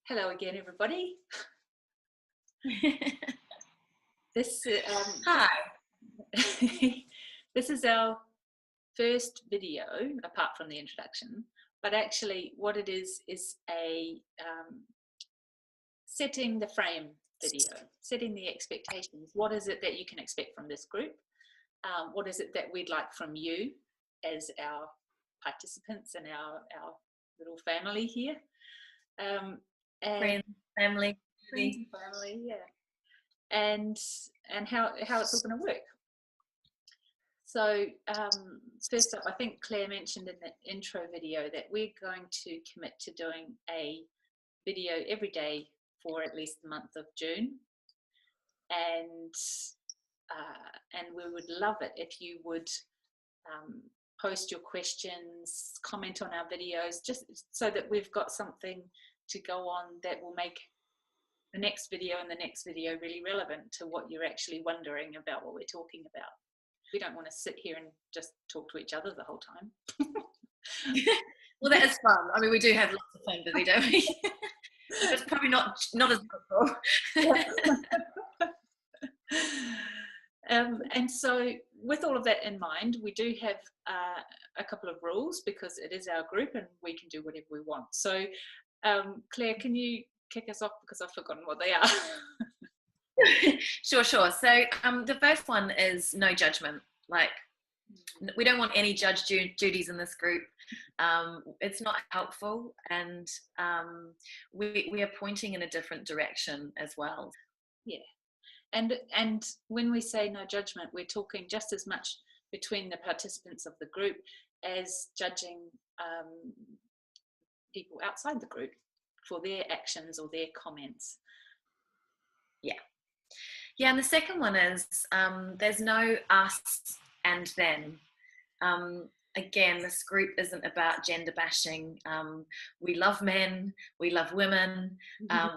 Hello again, everybody. This Hi. this is our first video, apart from the introduction. But actually, what it is a setting the frame video, setting the expectations. What is it that you can expect from this group? What is it that we'd like from you as our participants and our little family here? And Friends, family. friends and family, yeah. And how it's all going to work. So first up, I think Claire mentioned in the intro video that we're going to commit to doing a video every day for at least the month of June, and we would love it if you would post your questions, comment on our videos, just so that we've got something to go on that will make the next video and the next video really relevant to what you're actually wondering about what we're talking about. We don't want to sit here and just talk to each other the whole time. Well, that is fun. I mean, we do have lots of fun, busy, don't we? It's probably not as helpful. And so with all of that in mind, we do have a couple of rules because it is our group and we can do whatever we want. So Claire, can you kick us off because I've forgotten what they are? Sure. So the first one is no judgment. Like, we don't want any judge duties in this group. It's not helpful, and we are pointing in a different direction as well. Yeah. And when we say no judgment, we're talking just as much between the participants of the group as judging people outside the group for their actions or their comments. Yeah, and the second one is there's no us and them. Again, this group isn't about gender bashing. We love men, we love women.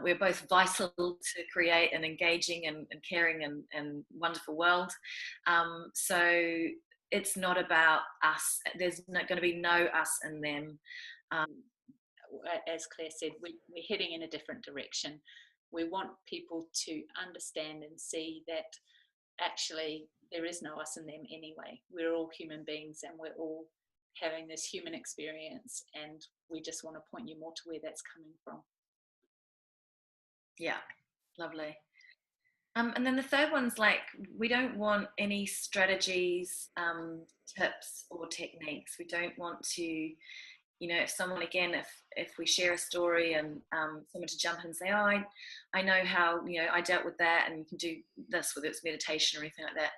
We're both vital to create an engaging and caring and wonderful world. So it's not about us. There's going to be no us and them. As Claire said, we're heading in a different direction. We want people to understand and see that actually there is no us and them anyway. We're all human beings and we're all having this human experience, and we just want to point you more to where that's coming from. Yeah, lovely. And then the third one's like, we don't want any strategies, tips or techniques. We don't want to, if someone, again, if we share a story and someone to jump in and say, oh, I know how, I dealt with that and you can do this, whether it's meditation or anything like that.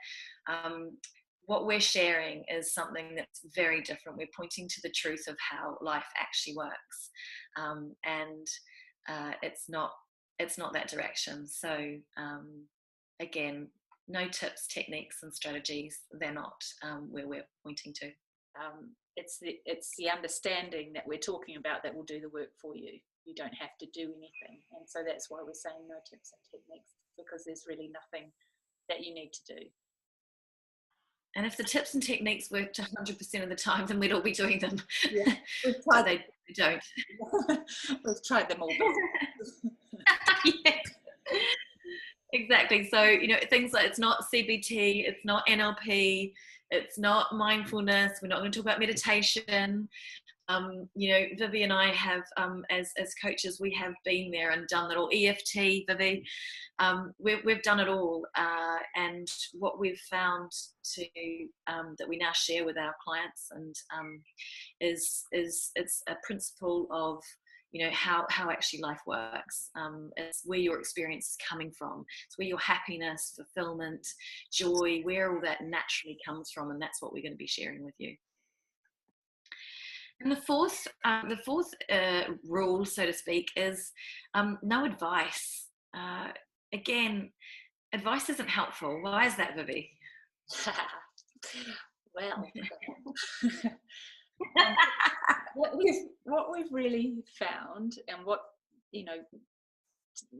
What we're sharing is something that's very different. We're pointing to the truth of how life actually works. And it's not that direction. So again, no tips, techniques and strategies. They're not where we're pointing to. It's the understanding that we're talking about that will do the work for you. You don't have to do anything. And so that's why we're saying no tips and techniques, because there's really nothing that you need to do. And if the tips and techniques worked 100% of the time, then we'd all be doing them. Yeah, we've tried they don't. We've tried them all. Yeah. Exactly. So, things like, it's not CBT, it's not NLP, it's not mindfulness. We're not going to talk about meditation. Vivi and I have, as coaches, we have been there and done that all. EFT, Vivi, we've done it all. And what we've found that we now share with our clients and is it's a principle of how actually life works. It's where your experience is coming from. It's where your happiness, fulfillment, joy, where all that naturally comes from, and that's what we're going to be sharing with you. And the fourth rule, so to speak, is no advice. Again, advice isn't helpful. Why is that, Vivi? Well, what we've really found, and what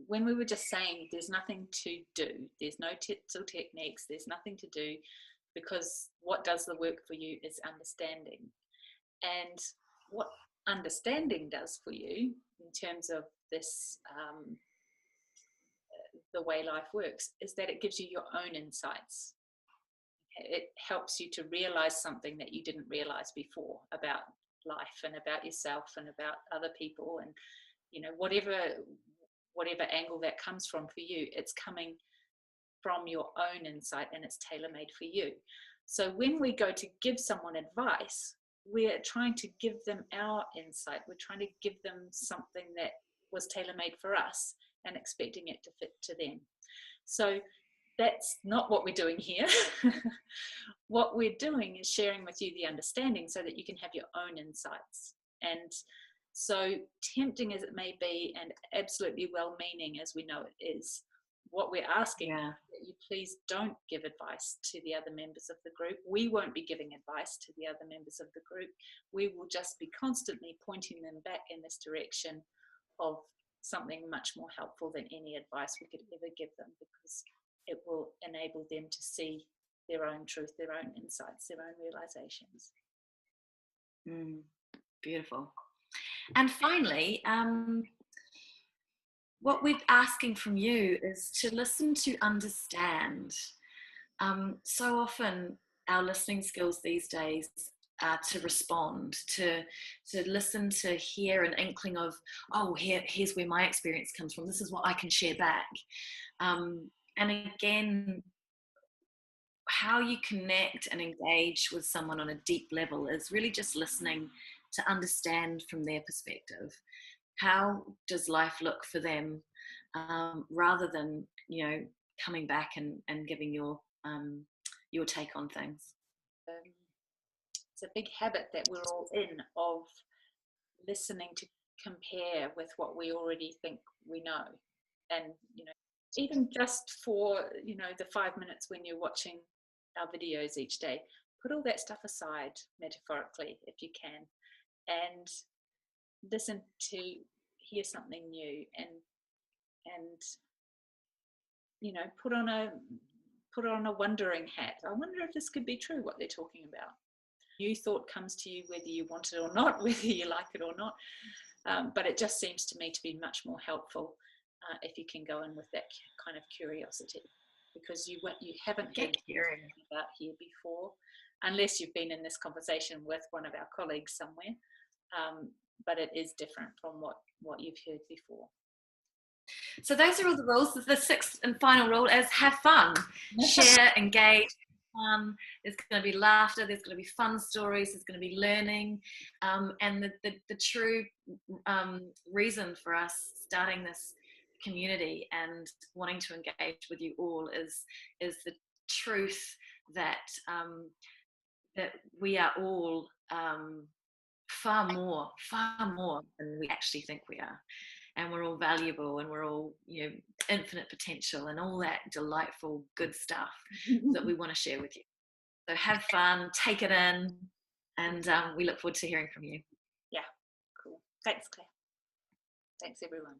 when we were just saying there's nothing to do, there's no tips or techniques, there's nothing to do, because what does the work for you is understanding. And what understanding does for you in terms of this, the way life works, is that it gives you your own insights. It helps you to realize something that you didn't realize before about life and about yourself and about other people, and whatever angle that comes from for you, it's coming from your own insight, and it's tailor-made for you. So when we go to give someone advice, we're trying to give them our insight. We're trying to give them something that was tailor-made for us and expecting it to fit to them. So that's not what we're doing here. What we're doing is sharing with you the understanding so that you can have your own insights. And so tempting as it may be, and absolutely well-meaning as we know it is, what we're asking is that you please don't give advice to the other members of the group. We won't be giving advice to the other members of the group. We will just be constantly pointing them back in this direction of something much more helpful than any advice we could ever give them, because it will enable them to see their own truth, their own insights, their own realizations. Beautiful. And finally, what we're asking from you is to listen to understand. So often our listening skills these days are to respond, to listen, to hear an inkling of, oh, here's where my experience comes from. This is what I can share back. And again, how you connect and engage with someone on a deep level is really just listening to understand from their perspective. How does life look for them, rather than coming back and giving your take on things. It's a big habit that we're all in, of listening to compare with what we already think we know. And even just for the 5 minutes when you're watching our videos each day, put all that stuff aside, metaphorically, if you can, and listen to hear something new, and put on a wondering hat. I wonder if this could be true, what they're talking about. New thought comes to you whether you want it or not, whether you like it or not, but it just seems to me to be much more helpful if you can go in with that kind of curiosity, because you haven't been about here before, unless you've been in this conversation with one of our colleagues somewhere, but it is different from what you've heard before. So those are all the rules. The sixth and final rule is have fun. Share, engage, fun. There's going to be laughter, there's going to be fun stories, there's going to be learning, and the true reason for us starting this community and wanting to engage with you all is the truth that that we are all far more than we actually think we are, and we're all valuable, and we're all infinite potential and all that delightful good stuff that we want to share with you. So have fun, take it in, and we look forward to hearing from you. Yeah, cool. Thanks, Claire. Thanks, everyone.